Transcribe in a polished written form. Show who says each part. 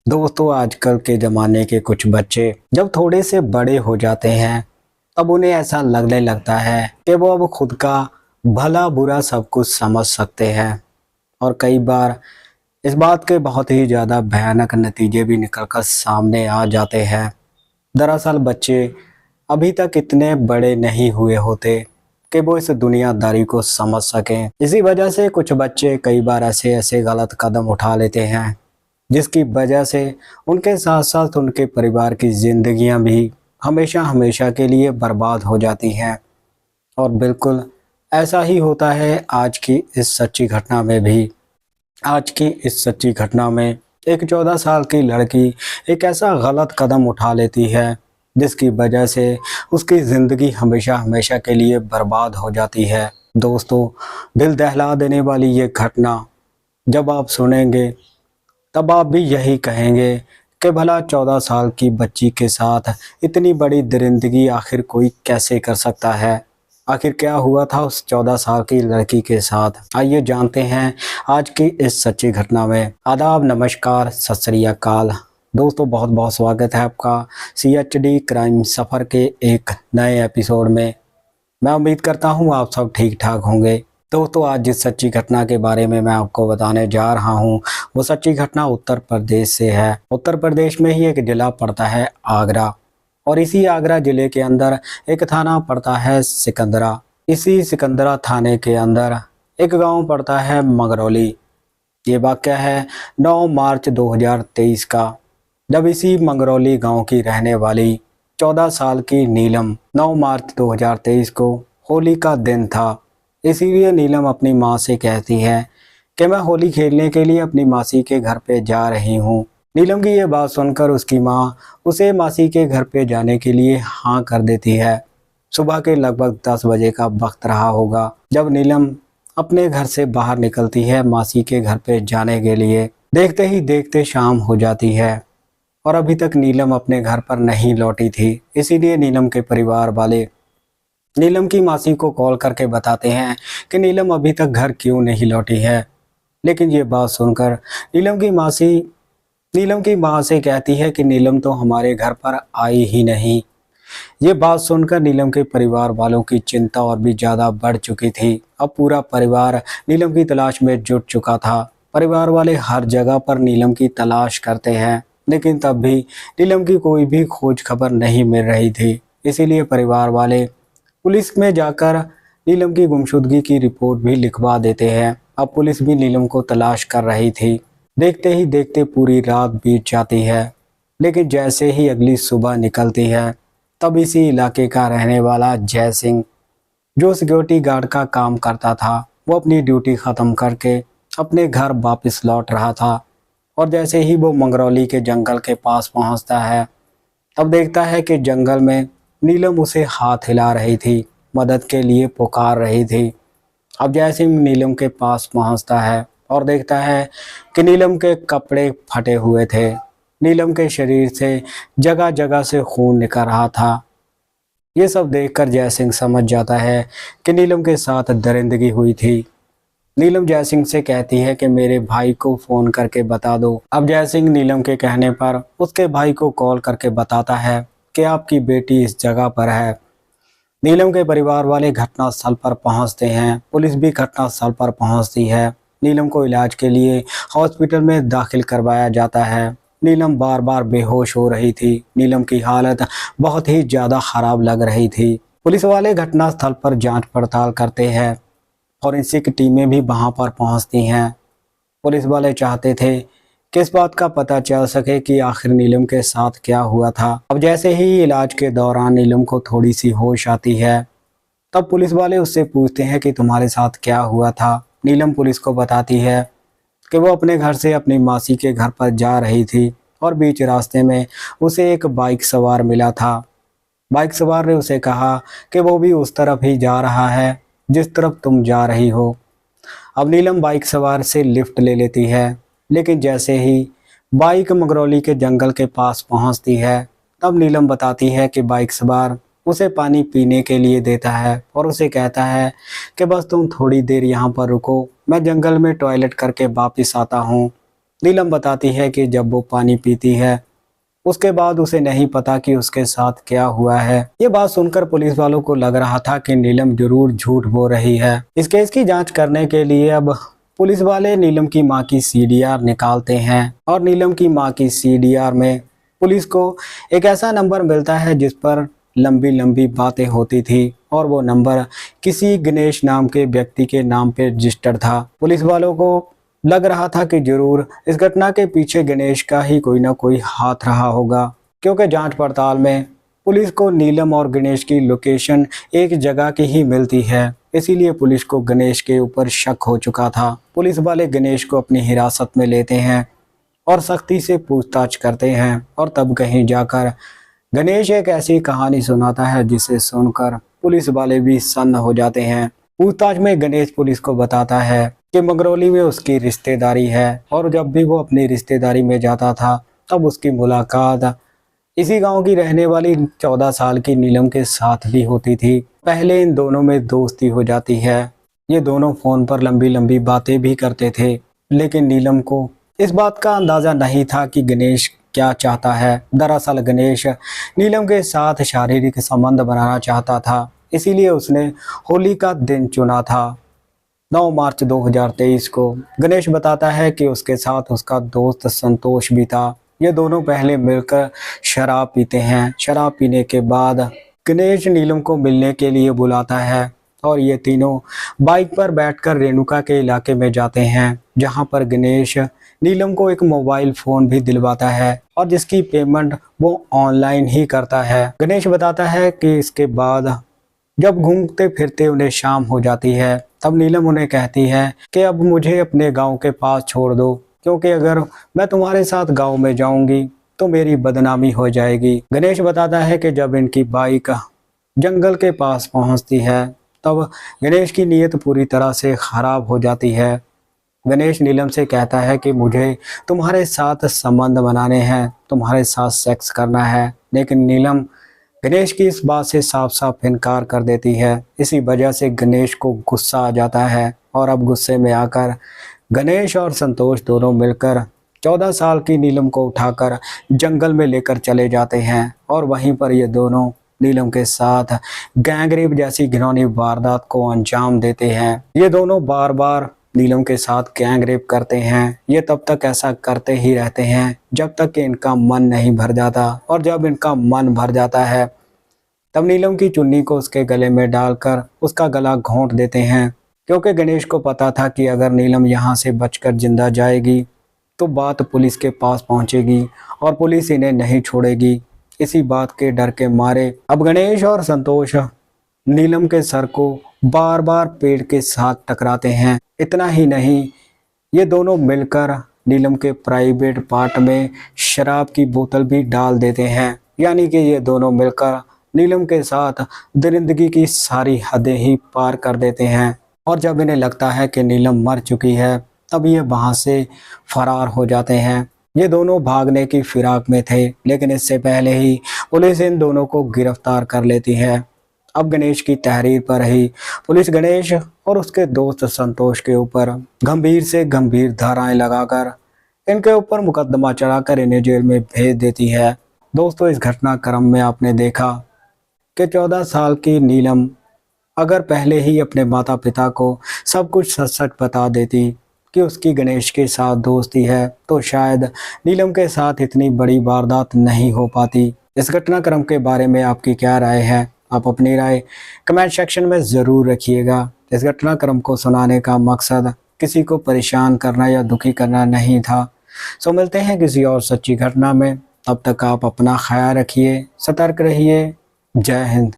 Speaker 1: दोस्तों, आजकल के ज़माने के कुछ बच्चे जब थोड़े से बड़े हो जाते हैं तब उन्हें ऐसा लगने लगता है कि वो अब खुद का भला बुरा सब कुछ समझ सकते हैं। और कई बार इस बात के बहुत ही ज़्यादा भयानक नतीजे भी निकल कर सामने आ जाते हैं। दरअसल बच्चे अभी तक इतने बड़े नहीं हुए होते कि वो इस दुनियादारी को समझ सकें। इसी वजह से कुछ बच्चे कई बार ऐसे ऐसे गलत कदम उठा लेते हैं जिसकी वजह से उनके साथ साथ उनके परिवार की जिंदगियां भी हमेशा हमेशा के लिए बर्बाद हो जाती हैं। और बिल्कुल ऐसा ही होता है आज की इस सच्ची घटना में भी। आज की इस सच्ची घटना में एक 14 साल की लड़की एक ऐसा गलत कदम उठा लेती है जिसकी वजह से उसकी ज़िंदगी हमेशा हमेशा के लिए बर्बाद हो जाती है। दोस्तों, दिल दहला देने वाली ये घटना जब आप सुनेंगे तब आप भी यही कहेंगे कि भला 14 साल की बच्ची के साथ इतनी बड़ी दरिंदगी आखिर कोई कैसे कर सकता है। आखिर क्या हुआ था उस 14 साल की लड़की के साथ, आइए जानते हैं आज की इस सच्ची घटना में। आदाब, नमस्कार, सत श्री अकाल। दोस्तों, बहुत बहुत स्वागत है आपका CHD क्राइम सफ़र के एक नए एपिसोड में। मैं उम्मीद करता हूँ आप सब ठीक ठाक होंगे। दोस्तों, आज जिस सच्ची घटना के बारे में मैं आपको बताने जा रहा हूँ वो सच्ची घटना उत्तर प्रदेश से है। उत्तर प्रदेश में ही एक जिला पड़ता है आगरा, और इसी आगरा जिले के अंदर एक थाना पड़ता है सिकंदरा। इसी सिकंदरा थाने के अंदर एक गांव पड़ता है मंगरौली। ये वाक़या है 9 मार्च 2023 का, जब इसी मंगरौली गांव की रहने वाली 14 साल की नीलम 9 मार्च 2023 को होली का दिन था। इसीलिए नीलम अपनी माँ से कहती है कि मैं होली खेलने के लिए अपनी मासी के घर पे जा रही हूँ। नीलम की ये बात सुनकर उसकी माँ उसे मासी के घर पे जाने के लिए हाँ कर देती है। सुबह के लगभग 10 बजे का वक्त रहा होगा जब नीलम अपने घर से बाहर निकलती है मासी के घर पे जाने के लिए। देखते ही देखते शाम हो जाती है और अभी तक नीलम अपने घर पर नहीं लौटी थी। इसीलिए नीलम के परिवार वाले नीलम की मासी को कॉल करके बताते हैं कि नीलम अभी तक घर क्यों नहीं लौटी है। लेकिन ये बात सुनकर नीलम की मासी नीलम की माँ से कहती है कि नीलम तो हमारे घर पर आई ही नहीं। ये बात सुनकर नीलम के परिवार वालों की चिंता और भी ज़्यादा बढ़ चुकी थी। अब पूरा परिवार नीलम की तलाश में जुट चुका था। परिवार वाले हर जगह पर नीलम की तलाश करते हैं, लेकिन तब भी नीलम की कोई भी खोज खबर नहीं मिल रही थी। इसीलिए परिवार वाले पुलिस में जाकर नीलम की गुमशुदगी की रिपोर्ट भी लिखवा देते हैं। अब पुलिस भी नीलम को तलाश कर रही थी। देखते ही देखते पूरी रात बीत जाती है, लेकिन जैसे ही अगली सुबह निकलती है तब इसी इलाके का रहने वाला जय सिंह, जो सिक्योरिटी गार्ड का काम करता था, वो अपनी ड्यूटी ख़त्म करके अपने घर वापस लौट रहा था। और जैसे ही वो मंगरौली के जंगल के पास पहुंचता है तब देखता है कि जंगल में नीलम उसे हाथ हिला रही थी, मदद के लिए पुकार रही थी। अब जैसे ही नीलम के पास पहुंचता है और देखता है कि नीलम के कपड़े फटे हुए थे, नीलम के शरीर से जगह जगह से खून निकल रहा था। ये सब देखकर जय सिंह समझ जाता है कि नीलम के साथ दरिंदगी हुई थी। नीलम जय सिंह से कहती है कि मेरे भाई को फ़ोन करके बता दो। अब जय सिंह नीलम के कहने पर उसके भाई को कॉल करके बताता है कि आपकी बेटी इस जगह पर है। नीलम के परिवार वाले घटनास्थल पर पहुंचते हैं, पुलिस भी घटनास्थल पर पहुंचती है। नीलम को इलाज के लिए हॉस्पिटल में दाखिल करवाया जाता है। नीलम बार बार बेहोश हो रही थी। नीलम की हालत बहुत ही ज़्यादा ख़राब लग रही थी। पुलिस वाले घटनास्थल पर जांच पड़ताल करते हैं, फॉरेंसिक टीमें भी वहां पर पहुंचती हैं। पुलिस वाले चाहते थे कि इस बात का पता चल सके कि आखिर नीलम के साथ क्या हुआ था। अब जैसे ही इलाज के दौरान नीलम को थोड़ी सी होश आती है तब पुलिस वाले उससे पूछते हैं कि तुम्हारे साथ क्या हुआ था। नीलम पुलिस को बताती है कि वो अपने घर से अपनी मासी के घर पर जा रही थी और बीच रास्ते में उसे एक बाइक सवार मिला था। बाइक सवार ने उसे कहा कि वो भी उस तरफ ही जा रहा है जिस तरफ तुम जा रही हो। अब नीलम बाइक सवार से लिफ्ट ले लेती है, लेकिन जैसे ही बाइक मंगरौली के जंगल के पास पहुंचती है तब नीलम बताती है कि बाइक सवार उसे पानी पीने के लिए देता है और उसे कहता है कि बस तुम थोड़ी देर यहाँ पर रुको, मैं जंगल में टॉयलेट करके वापस आता हूँ। नीलम बताती है कि जब वो पानी पीती है उसके बाद उसे नहीं पता कि उसके साथ क्या हुआ है। ये बात सुनकर पुलिस वालों को लग रहा था कि नीलम जरूर झूठ बोल रही है। इस केस की जांच करने के लिए अब पुलिस वाले नीलम की मां की सीडीआर निकालते हैं और नीलम की मां की सीडीआर में पुलिस को एक ऐसा नंबर मिलता है जिस पर लंबी लंबी बातें होती थी और वो नंबर किसी गणेश नाम के व्यक्ति के नाम पे रजिस्टर्ड था। पुलिस वालों को लग रहा था कि जरूर इस घटना के पीछे गणेश का ही कोई ना कोई हाथ रहा होगा, क्योंकि जांच पड़ताल में पुलिस को नीलम और गणेश की लोकेशन एक जगह की ही मिलती है। इसीलिए पुलिस को गणेश के ऊपर शक हो चुका था। पुलिस वाले गणेश को अपनी हिरासत में लेते हैं और सख्ती से पूछताछ करते हैं और तब कहीं जाकर गणेश एक ऐसी कहानी सुनाता है जिसे सुनकर पुलिस वाले भी सन्न हो जाते हैं। पूछताछ में गणेश पुलिस को बताता है कि मंगरौली में उसकी रिश्तेदारी है और जब भी वो अपनी रिश्तेदारी में जाता था तब उसकी मुलाकात इसी गांव की रहने वाली 14 साल की नीलम के साथ भी होती थी। पहले इन दोनों में दोस्ती हो जाती है। ये दोनों फोन पर लंबी लंबी बातें भी करते थे, लेकिन नीलम को इस बात का अंदाजा नहीं था कि गणेश क्या चाहता है। दरअसल गणेश नीलम के साथ शारीरिक संबंध बनाना चाहता था, इसीलिए उसने होली का दिन चुना था। 9 मार्च 2023 को गणेश बताता है कि उसके साथ उसका दोस्त संतोष भी था। ये दोनों पहले मिलकर शराब पीते हैं। शराब पीने के बाद गणेश नीलम को मिलने के लिए बुलाता है और ये तीनों बाइक पर बैठकर रेणुका के इलाके में जाते हैं, जहां पर गणेश नीलम को एक मोबाइल फोन भी दिलवाता है और जिसकी पेमेंट वो ऑनलाइन ही करता है। गणेश बताता है कि इसके बाद जब घूमते फिरते उन्हें शाम हो जाती है तब नीलम उन्हें कहती है कि अब मुझे अपने गांव के पास छोड़ दो, क्योंकि अगर मैं तुम्हारे साथ गांव में जाऊंगी तो मेरी बदनामी हो जाएगी। गणेश बताता है कि जब इनकी बाइक जंगल के पास पहुंचती है तब गणेश की नीयत पूरी तरह से खराब हो जाती है। गणेश नीलम से कहता है कि मुझे तुम्हारे साथ संबंध बनाने हैं, तुम्हारे साथ सेक्स करना है, लेकिन नीलम गणेश की इस बात से साफ साफ इनकार कर देती है। इसी वजह से गणेश को गुस्सा आ जाता है और अब गुस्से में आकर गणेश और संतोष दोनों मिलकर 14 साल की नीलम को उठाकर जंगल में लेकर चले जाते हैं और वहीं पर ये दोनों नीलम के साथ गैंगरेप जैसी घिनौनी वारदात को अंजाम देते हैं। ये दोनों बार बार नीलम के साथ गैंगरेप करते हैं। ये तब तक ऐसा करते ही रहते हैं जब तक कि इनका मन नहीं भर जाता, और जब इनका मन भर जाता है तब नीलम की चुन्नी को उसके गले में डालकर उसका गला घोंट देते हैं, क्योंकि गणेश को पता था कि अगर नीलम यहाँ से बचकर जिंदा जाएगी तो बात पुलिस के पास पहुँचेगी और पुलिस इन्हें नहीं छोड़ेगी। इसी बात के डर के मारे अब गणेश और संतोष नीलम के सर को बार बार पेड़ के साथ टकराते हैं। इतना ही नहीं, ये दोनों मिलकर नीलम के प्राइवेट पार्ट में शराब की बोतल भी डाल देते हैं। यानी कि ये दोनों मिलकर नीलम के साथ दरिंदगी की सारी हदें ही पार कर देते हैं। और जब इन्हें लगता है कि नीलम मर चुकी है तब ये वहाँ से फरार हो जाते हैं। ये दोनों भागने की फिराक में थे, लेकिन इससे पहले ही पुलिस इन दोनों को गिरफ्तार कर लेती है। अब गणेश की तहरीर पर ही पुलिस गणेश और उसके दोस्त संतोष के ऊपर गंभीर से गंभीर धाराएं लगाकर इनके ऊपर मुकदमा चढ़ाकर इन्हें जेल में भेज देती है। दोस्तों, इस घटनाक्रम में आपने देखा कि 14 साल की नीलम अगर पहले ही अपने माता पिता को सब कुछ सच सच बता देती कि उसकी गणेश के साथ दोस्ती है तो शायद नीलम के साथ इतनी बड़ी वारदात नहीं हो पाती। इस घटनाक्रम के बारे में आपकी क्या राय है? आप अपनी राय कमेंट सेक्शन में ज़रूर रखिएगा। इस घटनाक्रम को सुनाने का मकसद किसी को परेशान करना या दुखी करना नहीं था। सो मिलते हैं किसी और सच्ची घटना में। तब तक आप अपना ख्याल रखिए, सतर्क रहिए। जय हिंद।